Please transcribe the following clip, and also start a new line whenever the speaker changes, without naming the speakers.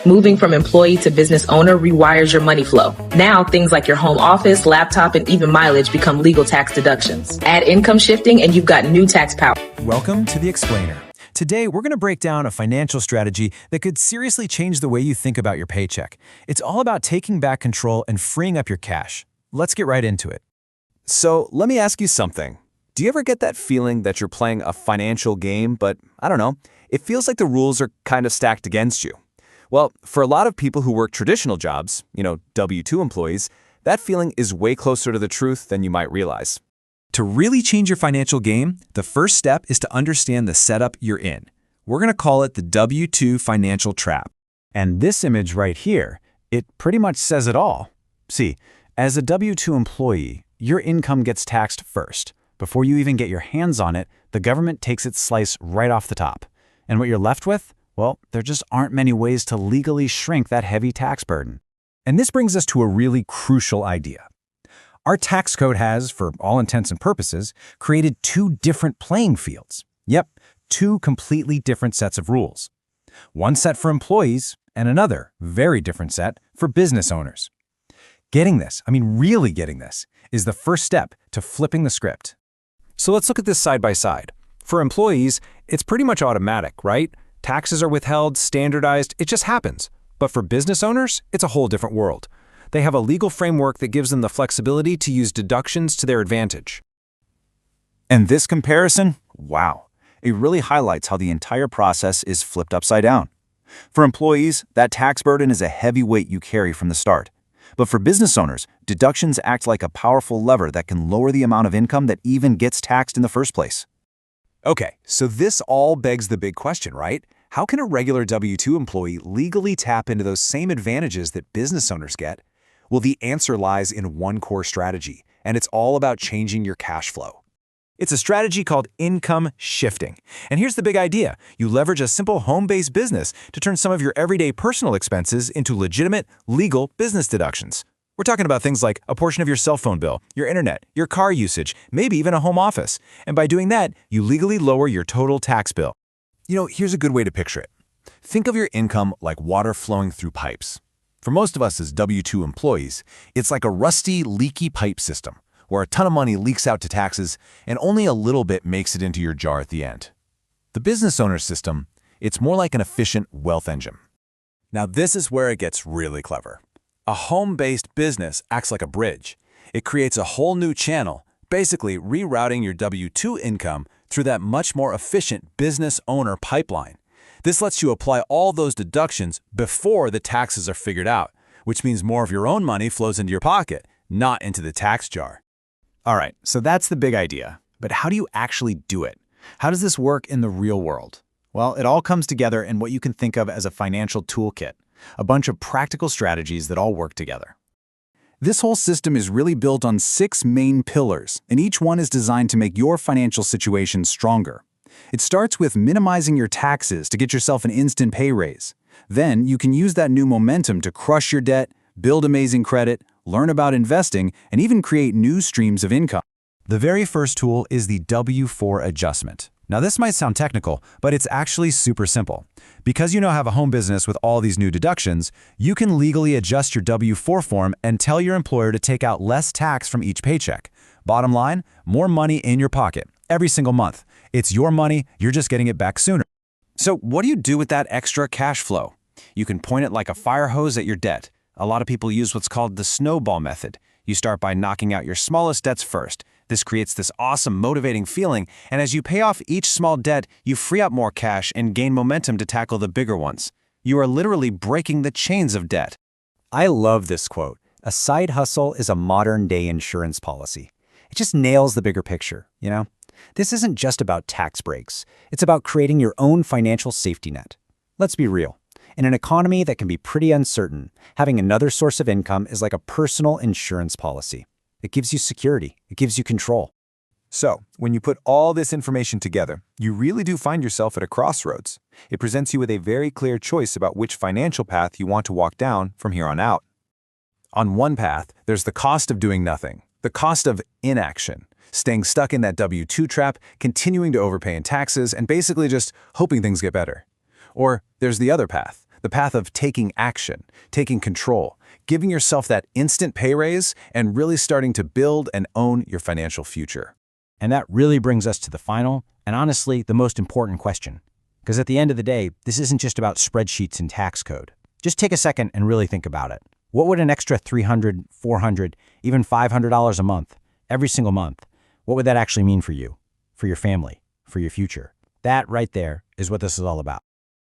Moving from employee to business owner rewires your money flow. Now, things like your home office, laptop, and even mileage become legal tax deductions. Add income shifting and you've got new tax power.
Welcome to The Explainer. Today, we're going to break down a financial strategy that could seriously change the way you think about your paycheck. It's all about taking back control and freeing up your cash. Let's get right into it.
So let me ask you something. Do you ever get that feeling that you're playing a financial game, but I don't know, it feels like the rules are kind of stacked against you? Well, for a lot of people who work traditional jobs, W-2 employees, that feeling is way closer to the truth than you might realize.
To really change your financial game, the first step is to understand the setup you're in. We're going to call it the W-2 financial trap. And this image right here, it pretty much says it all. See, as a W-2 employee, your income gets taxed first. Before you even get your hands on it, the government takes its slice right off the top. And what you're left with? Well, there just aren't many ways to legally shrink that heavy tax burden. And this brings us to a really crucial idea. Our tax code has, for all intents and purposes, created two different playing fields. Yep, two completely different sets of rules. One set for employees and another, very different set, for business owners. Getting this, really getting this, is the first step to flipping the script. So let's look at this side by side. For employees, it's pretty much automatic, right? Taxes are withheld, standardized, it just happens. But for business owners, it's a whole different world. They have a legal framework that gives them the flexibility to use deductions to their advantage.
And this comparison, wow, it really highlights how the entire process is flipped upside down. For employees, that tax burden is a heavy weight you carry from the start. But for business owners, deductions act like a powerful lever that can lower the amount of income that even gets taxed in the first place.
Okay, so this all begs the big question, right? How can a regular W-2 employee legally tap into those same advantages that business owners get? Well, the answer lies in one core strategy, and it's all about changing your cash flow. It's a strategy called income shifting. And here's the big idea. You leverage a simple home-based business to turn some of your everyday personal expenses into legitimate, legal business deductions. We're talking about things like a portion of your cell phone bill, your internet, your car usage, maybe even a home office. And by doing that, you legally lower your total tax bill. Here's a good way to picture it. Think of your income like water flowing through pipes. For most of us as W-2 employees, it's like a rusty, leaky pipe system where a ton of money leaks out to taxes and only a little bit makes it into your jar at the end. The business owner system, it's more like an efficient wealth engine. Now this is where it gets really clever. A home-based business acts like a bridge. It creates a whole new channel, basically rerouting your W-2 income through that much more efficient business owner pipeline. This lets you apply all those deductions before the taxes are figured out, which means more of your own money flows into your pocket, not into the tax jar.
All right, so that's the big idea. But how do you actually do it? How does this work in the real world? Well, it all comes together in what you can think of as a financial toolkit, a bunch of practical strategies that all work together.
This whole system is really built on 6 main pillars, and each one is designed to make your financial situation stronger. It starts with minimizing your taxes to get yourself an instant pay raise. Then you can use that new momentum to crush your debt, build amazing credit, learn about investing, and even create new streams of income.
The very first tool is the W-4 adjustment. Now this might sound technical, but it's actually super simple. Because you now have a home business with all these new deductions, you can legally adjust your W-4 form and tell your employer to take out less tax from each paycheck. Bottom line, more money in your pocket every single month. It's your money, you're just getting it back sooner.
So what do you do with that extra cash flow? You can point it like a fire hose at your debt. A lot of people use what's called the snowball method. You start by knocking out your smallest debts first. This creates this awesome, motivating feeling, and as you pay off each small debt, you free up more cash and gain momentum to tackle the bigger ones. You are literally breaking the chains of debt.
I love this quote. A side hustle is a modern-day insurance policy. It just nails the bigger picture, This isn't just about tax breaks. It's about creating your own financial safety net. Let's be real. In an economy that can be pretty uncertain, having another source of income is like a personal insurance policy. It gives you security. It gives you control.
So, when you put all this information together, you really do find yourself at a crossroads. It presents you with a very clear choice about which financial path you want to walk down from here on out. On one path, there's the cost of doing nothing, the cost of inaction, staying stuck in that W-2 trap, continuing to overpay in taxes, and basically just hoping things get better. Or there's the other path, the path of taking action, taking control, giving yourself that instant pay raise, and really starting to build and own your financial future.
And that really brings us to the final, and honestly, the most important question. Because at the end of the day, this isn't just about spreadsheets and tax code. Just take a second and really think about it. What would an extra $300, $400, even $500 a month, every single month, what would that actually mean for you, for your family, for your future? That right there is what this is all about.